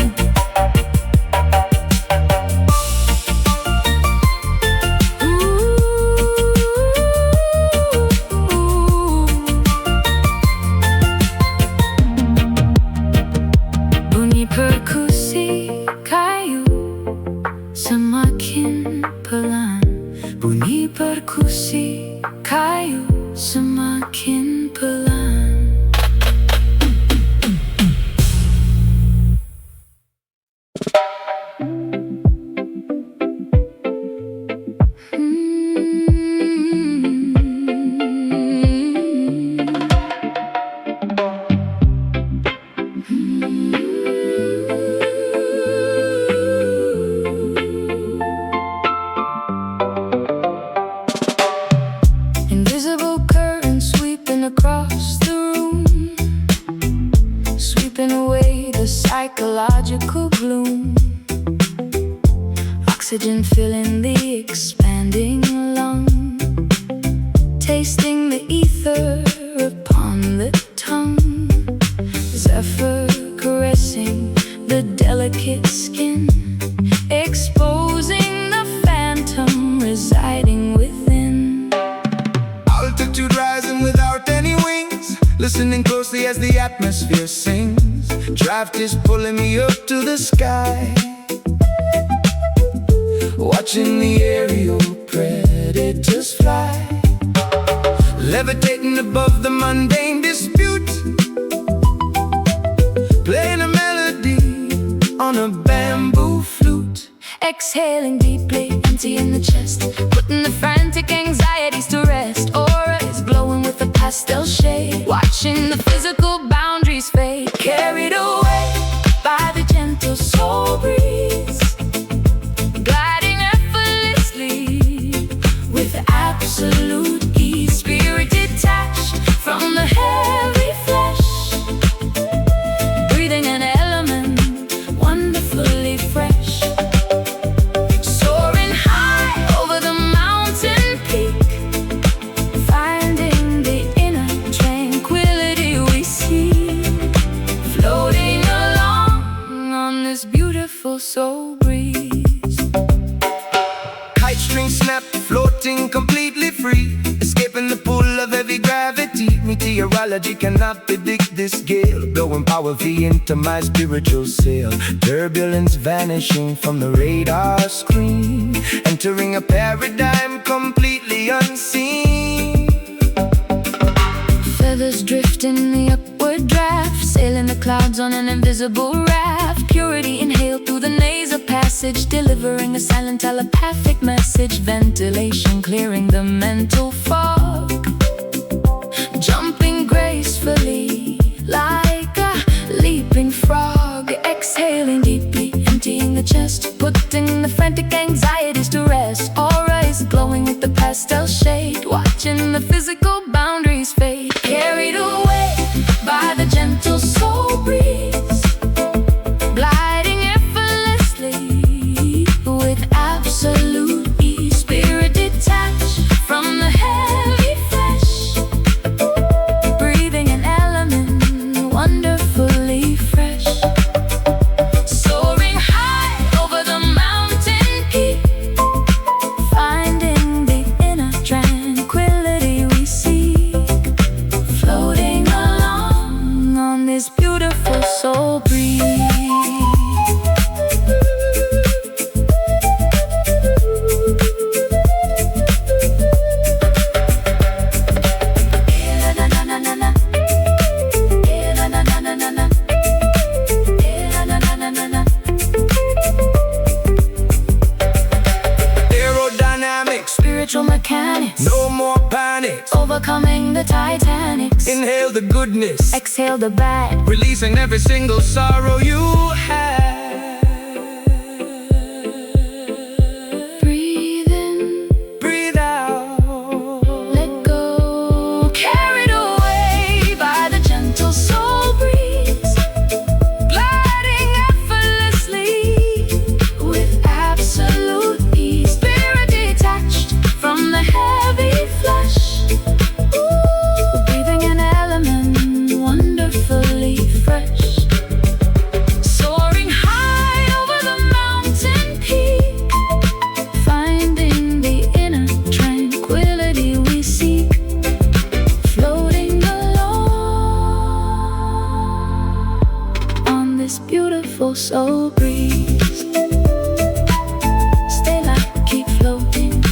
Bunyi perkusi kayu semakin pelan, bunyi perkusi kayu semakin pelan. Invisible currents sweeping across the room, sweeping away the psychological gloom. Oxygen filling the expanding lung, tasting the ether upon the tongue. Zephyr caressing the delicate skin, exposing the phantom residing within. Altitude rising without any wings, listening closely as the atmosphere sings. Draft is pulling me up to the sky, watching the aerial predators fly, levitating above the mundane dispute, playing a melody on a bamboo flute. Exhaling deeply, emptying the chest, putting the frantic anxieties to rest. Aura is glowing with a pastel shade, watching the physical boundaries fade, carried away by the gentle soul breeze, gliding effortlessly with absolute ease. Spirit detached from the heavy flesh, breathing an element wonderfully fresh. Soaring high over the mountain peak, finding the inner tranquility we seek, floating along on this beautiful soul breeze. Kite string snap, floating completely free, escaping the pull of heavy gravity. Meteorology cannot predict this gale, blowing powerfully into my spiritual sail. Turbulence vanishing from the radar screen, entering a paradigm completely unseen. Feathers drifting in the upward draft, sailing the clouds on an invisible raft. Purity inhaled through the nasal passage, delivering a silent telepathic message. Ventilation clearing the mental fog, jumping gracefully like a leaping frog. Exhaling deeply, emptying the chest, putting the frantic anxieties to rest. Aura is glowing with the pastel shade, watching the physical boundaries fade, carried away by the gentle soul breeze, gliding effortlessly with absolute ease. Spirit detached from the heavy flesh, breathing an element wonderfully fresh. Soaring high over the mountain peak, finding the inner tranquility we seek, floating along on this beautiful soul breeze. Aerodynamics, Spiritual mechanics, no more panic. overcoming the Titanics. Inhale the goodness, Exhale the bad, releasing every single sorrow you had. breathe in, Breathe out, let go. Carried away by the gentle soul breeze, gliding effortlessly with absolute ease. So breathe, stay light, keep floating.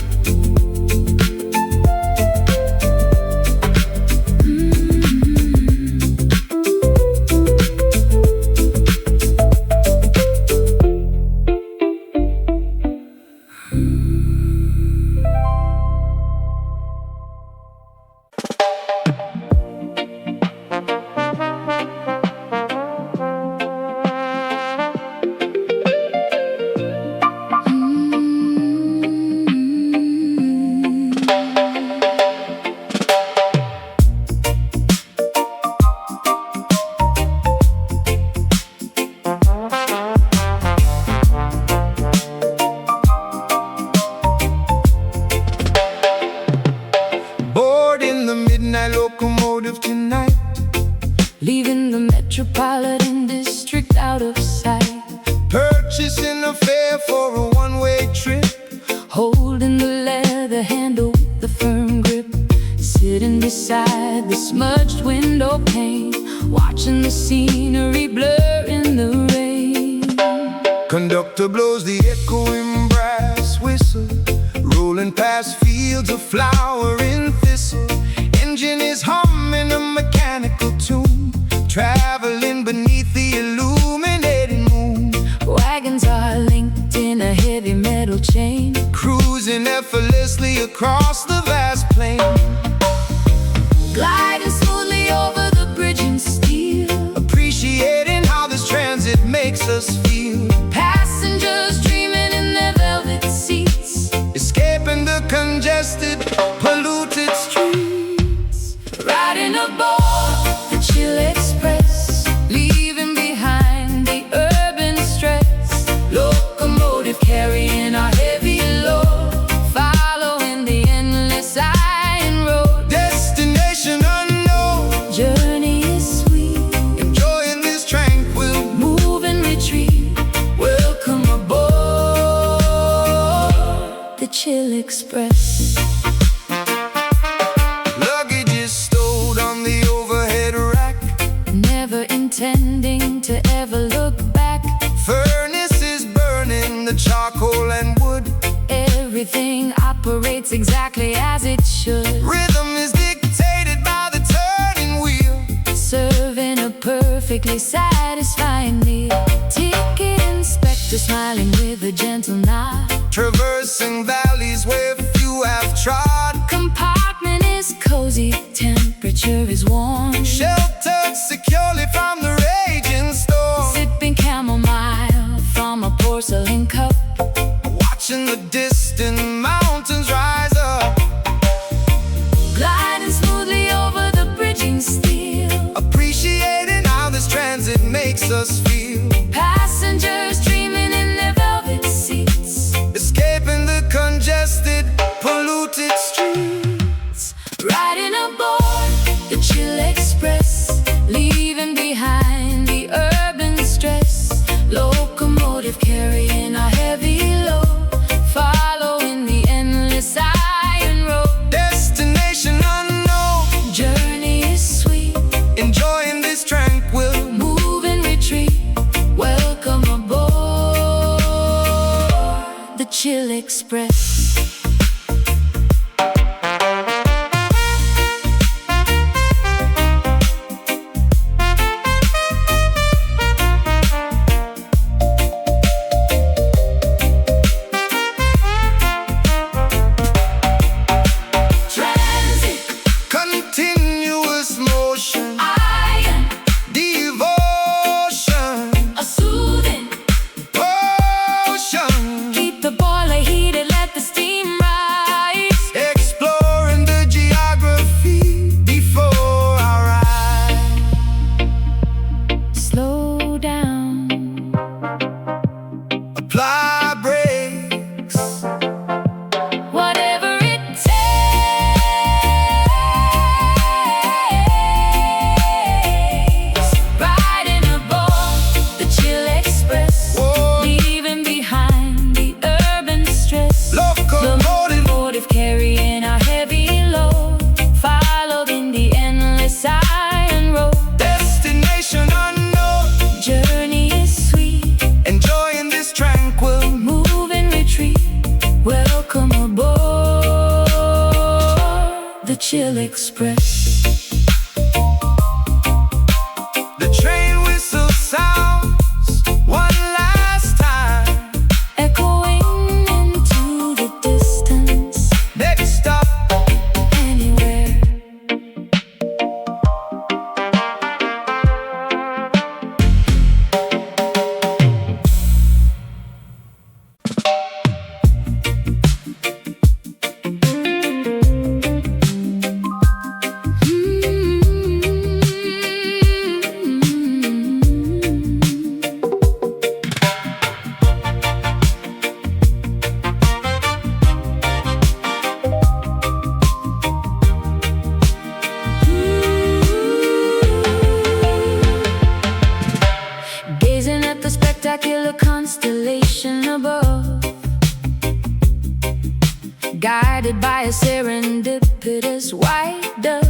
Locomotive tonight, leaving the metropolitan district out of sight. Purchasing a fare for a one-way trip, holding the leather handle with a firm grip. Sitting beside the smudged window pane, watching the scenery blur in the rain. Conductor blows the echoing brass whistle, rolling past fields of flowering thistle. Engine is humming a mechanical tune, traveling beneath the illuminating moon. Wagons are linked in a heavy metal chain, cruising effortlessly across the vast plain. Gliding smoothly over the bridging steel, appreciating how this transit makes us feel. Passengers dreaming in their velvet seats, escaping the congested, polluted streets. Riding aboard the chill express, leaving behind the urban stress. Locomotive carrying our heavy load, following the endless iron road. Destination unknown, journey is sweet, enjoying this tranquil move and retreat. Welcome aboard the chill express. Intending to ever look back, furnace is burning the charcoal and wood. Everything operates exactly as it should. Rhythm is dictated by the turning wheel, serving a perfectly satisfying meal. Ticket inspector smiling with a gentle nod, traversing valleys where few have trod. Compartment is cozy, temperature is warm, sheltered securely from the raging storm. Sipping chamomile from a porcelain cup, watching the distant mountains rise up. Gliding smoothly over the bridging steel, appreciating how this transit makes us feel. Passengers dreaming in their velvet seats, escaping the congested, polluted streets. Riding aboard the chill express, leaving behind the urban stress. Locomotive carrying our heavy load, following the endless iron road. Destination unknown, journey is sweet, enjoying this tranquil move and retreat. Welcome aboard the chill express. express. The train whistle sounds one last time, Echoing into the distance. baby stop. Anywhere. Gazing at the spectacular constellation above, guided by a serendipitous white dove.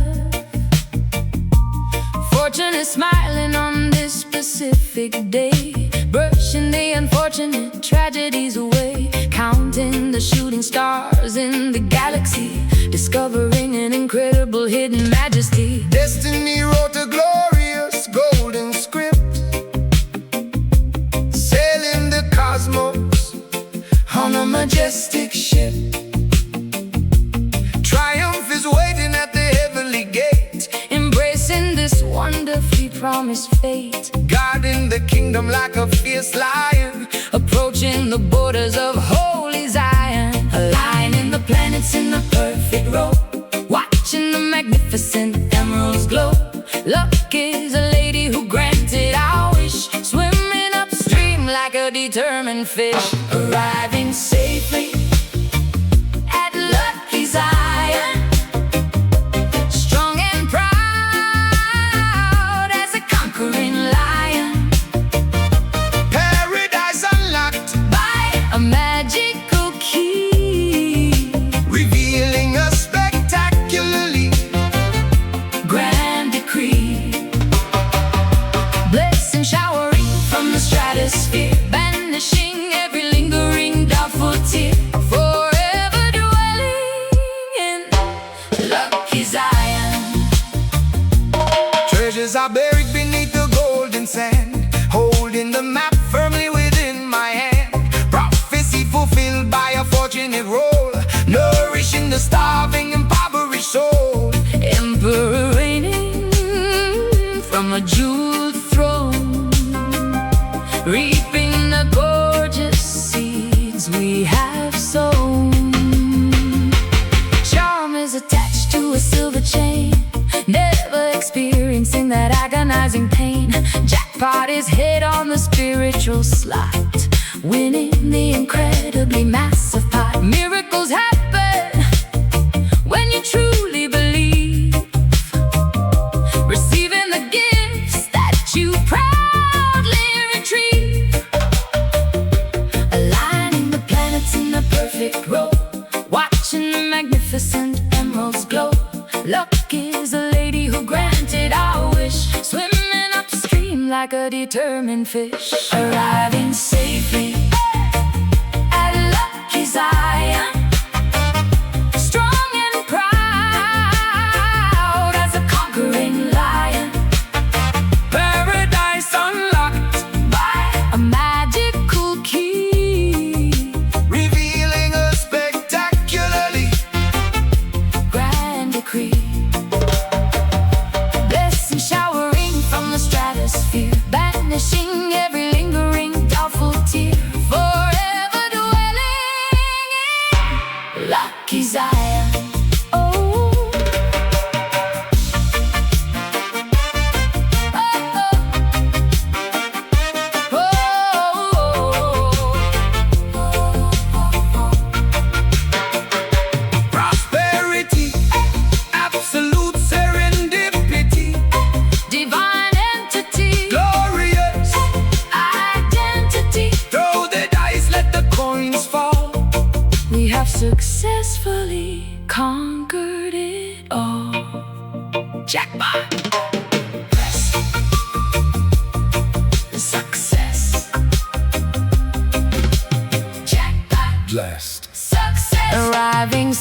Fortune is smiling on this specific day, brushing the unfortunate tragedies away, counting the shooting stars in the galaxy, discovering an incredible hidden majesty. Destiny wrote a glorious golden script, sailing the cosmos on a majestic ship. Triumph is waiting at the heavenly gate, Embracing this wonderfully promised fate, guarding the kingdom like a fierce lion. approaching the borders of holy Zion, aligning the planets in the perfect row, watching the magnificent emeralds glow. Luck is a lady who granted our wish, swimming upstream like a determined fish, arriving safely at lucky Zion, strong and proud as a conquering lion, Paradise unlocked, by a magical key, revealing a spectacularly grand decree. Blessing showering from the stratosphere, banishing every lingering doubtful tear, forever dwelling in lucky Zion. treasures are buried beneath the golden sand, holding the map firmly within my hand. Prophecy fulfilled by a fortunate role, nourishing the starving, impoverished soul. Emperor reigning from a jeweled throne, reaping the gorgeous seeds we have sown. Charm is attached to a silver chain, never experiencing that agonizing pain. Jackpot is hit on the spiritual slot, winning the incredibly massive pot. Miracles happen when you truly believe, receiving the gifts that you proudly retrieve, aligning the planets in the perfect row, watching the magnificent emeralds glow. Luck is a lady who granted our wish, swimming upstream like a determined fish, arriving safely at lucky Zion, strong and proud as a conquering lion, Paradise unlocked, by a magical key, revealing a spectacularly grand decree. Blessing showering from the stratosphere, banishing every lingering doubtful tear, forever dwelling in lucky Zion. Oh, prosperity, absolute serendipity, divine entity, glorious. identity. Throw the dice, let the coins fall. We have successfully conquered it all. Jackpot. Success. Jackpot. Blessed. Success. Arriving